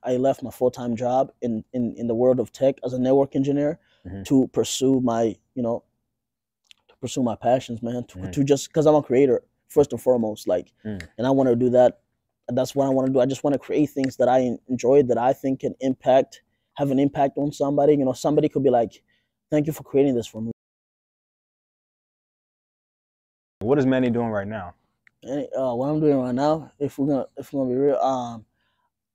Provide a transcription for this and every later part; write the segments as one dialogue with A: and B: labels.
A: I left my full-time job in the world of tech as a network engineer to pursue my passions, man. To just because I'm a creator first and foremost, like, and I want to do that. That's what I want to do. I just want to create things that I enjoy, that I think can have an impact on somebody. You know, somebody could be like, "Thank you for creating this for me."
B: What is Manny doing right now?
A: And, what I'm doing right now, if we're gonna be real,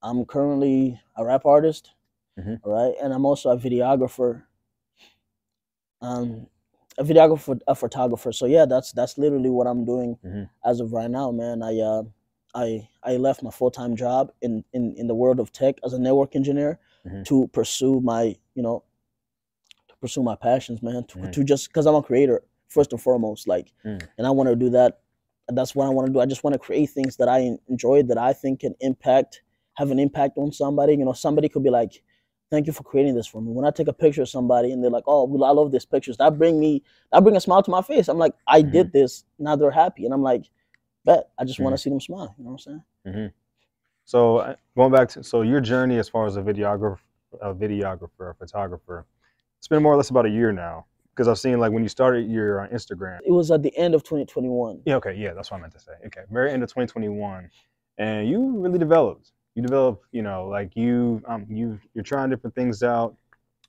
A: I'm currently a rap artist, all right, and I'm also a videographer. A photographer. So yeah, that's literally what I'm doing as of right now, man. I left my full-time job in the world of tech as a network engineer to pursue my passions, man. To just because I'm a creator first and foremost, like, and I want to do that. That's what I want to do. I just want to create things that I enjoy, that I think can have an impact on somebody. You know, somebody could be like, "Thank you for creating this for me." When I take a picture of somebody and they're like, "Oh, well, I love these pictures," that bring a smile to my face. I'm like, I did this. Now they're happy, and I'm like, bet I just want to see them smile. You know what I'm saying?
B: So going back to your journey as far as a videographer, a photographer, it's been more or less about a year now. Because I've seen, like, when you started your Instagram.
A: It was at the end of 2021.
B: Yeah, okay, yeah, that's what I meant to say. Okay, very end of 2021, and you really developed. You develop, you know, like you're trying different things out.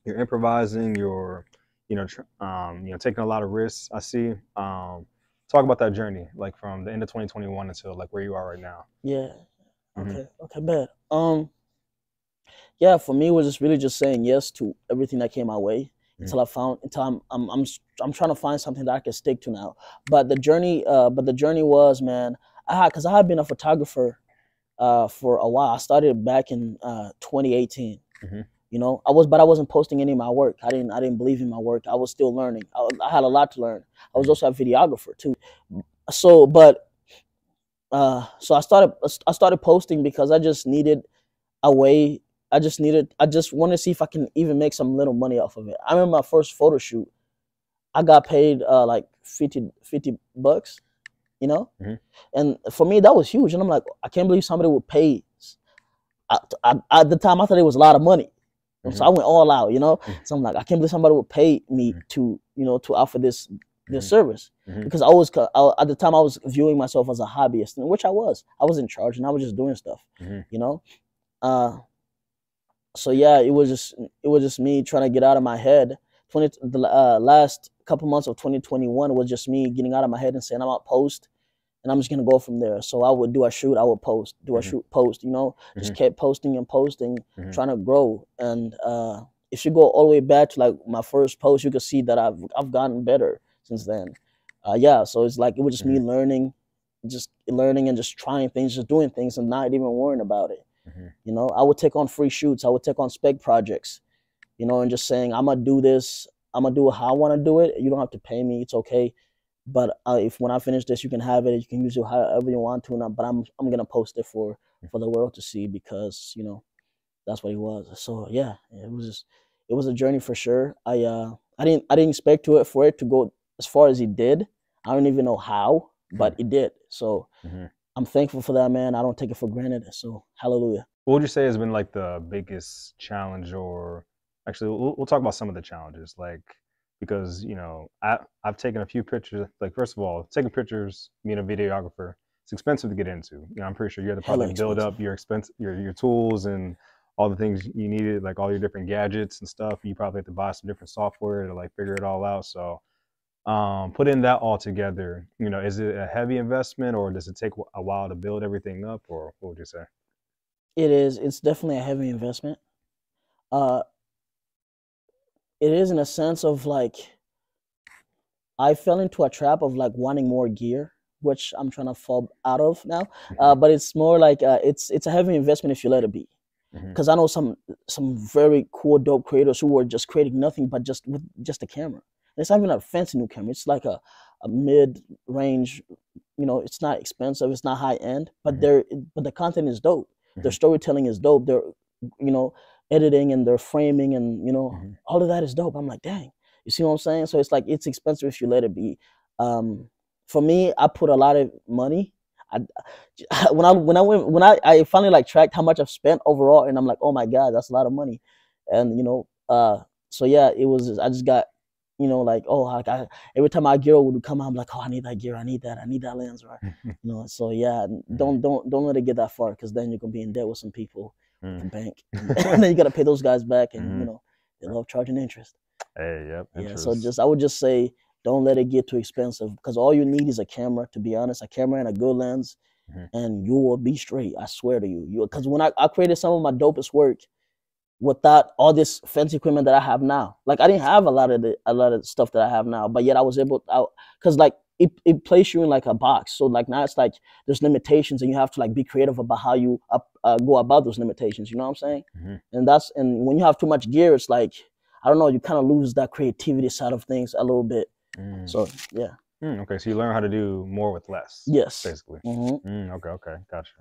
B: You're improvising. You're, taking a lot of risks. I see. Talk about that journey, like from the end of 2021 until like where you are right now.
A: Yeah. Okay. Okay. Bad. Yeah. For me, it was just really just saying yes to everything that came my way until I'm trying to find something that I can stick to now. But the journey was, man, because I had been a photographer for a while. I started back in 2018. You know, I wasn't posting any of my work. I didn't believe in my work. I was still learning. I had a lot to learn. I was also a videographer too. So I started posting because I just needed a way. I just wanted to see if I can even make some little money off of it. I remember my first photo shoot. I got paid like $50, you know? And for me, that was huge. And I'm like, I can't believe somebody would pay. At the time, I thought it was a lot of money. So I went all out, you know? So I'm like, I can't believe somebody would pay me to offer this service. Because at the time, I was viewing myself as a hobbyist, which I was. I was in charge, and I was just doing stuff, you know? So yeah, it was just me trying to get out of my head. The last couple months of 2021 was just me getting out of my head and saying, I'm out post, and I'm just gonna go from there. So I would do a shoot, I would post, do a shoot, post, you know, just kept posting and posting, trying to grow. And if you go all the way back to like my first post, you can see that I've gotten better since then. Yeah, so it's like it was just me learning and just trying things, just doing things, and not even worrying about it. You know, I would take on free shoots, I would take on spec projects, you know, and just saying, I'm gonna do this, I'm gonna do it how I want to do it. You don't have to pay me, it's okay. But if when I finish this, you can have it, you can use it however you want to. But I'm gonna post it for the world to see, because you know that's what it was. So yeah, it was a journey for sure. I didn't expect for it to go as far as it did. I don't even know how, but it did. So I'm thankful for that, man. I don't take it for granted. So hallelujah.
B: What would you say has been like the biggest challenge, or actually we'll talk about some of the challenges, like, because, you know, I've taken a few pictures. Like, first of all, taking pictures, being a videographer, it's expensive to get into. You know, I'm pretty sure you have to probably build up your tools and all the things you needed, like all your different gadgets and stuff. You probably have to buy some different software to like figure it all out. So putting that all together, you know, is it a heavy investment, or does it take a while to build everything up, or what would you say?
A: It is. It's definitely a heavy investment. It is in a sense of like, I fell into a trap of like wanting more gear, which I'm trying to fall out of now. But it's more like it's a heavy investment if you let it be. Because I know some very cool, dope creators who are just creating nothing but just with just a camera. And it's not even a fancy new camera. It's like a mid-range. You know, it's not expensive. It's not high end, but the content is dope. Their storytelling is dope. Their editing and their framing and all of that is dope. I'm like, dang, you see what I'm saying? So it's like it's expensive if you let it be. For me, I put a lot of money. I I finally like tracked how much I've spent overall, and I'm like, oh my god, that's a lot of money. And so yeah, it was. I just got, like, oh, like every time my gear would come out, I'm like, oh, I need that gear, I need that lens, right? So yeah, don't let it get that far, because then you're gonna be in debt with some people at the bank, and then you gotta pay those guys back, and they love charging interest.
B: Hey, yep,
A: Yeah,
B: interest.
A: so I would just say, don't let it get too expensive, because all you need is a camera. To be honest, a camera and a good lens, and you will be straight. I swear to you. Because when I created some of my dopest work without all this fancy equipment that I have now, like I didn't have a lot of the stuff that I have now, but yet I was able, because like it places you in like a box. So like now it's like there's limitations, and you have to like be creative about how you go about those limitations. You know what I'm saying? And when you have too much gear, it's like, I don't know, you kind of lose that creativity side of things a little bit. So yeah.
B: Okay, so you learn how to do more with less.
A: Yes.
B: Basically. Okay, gotcha.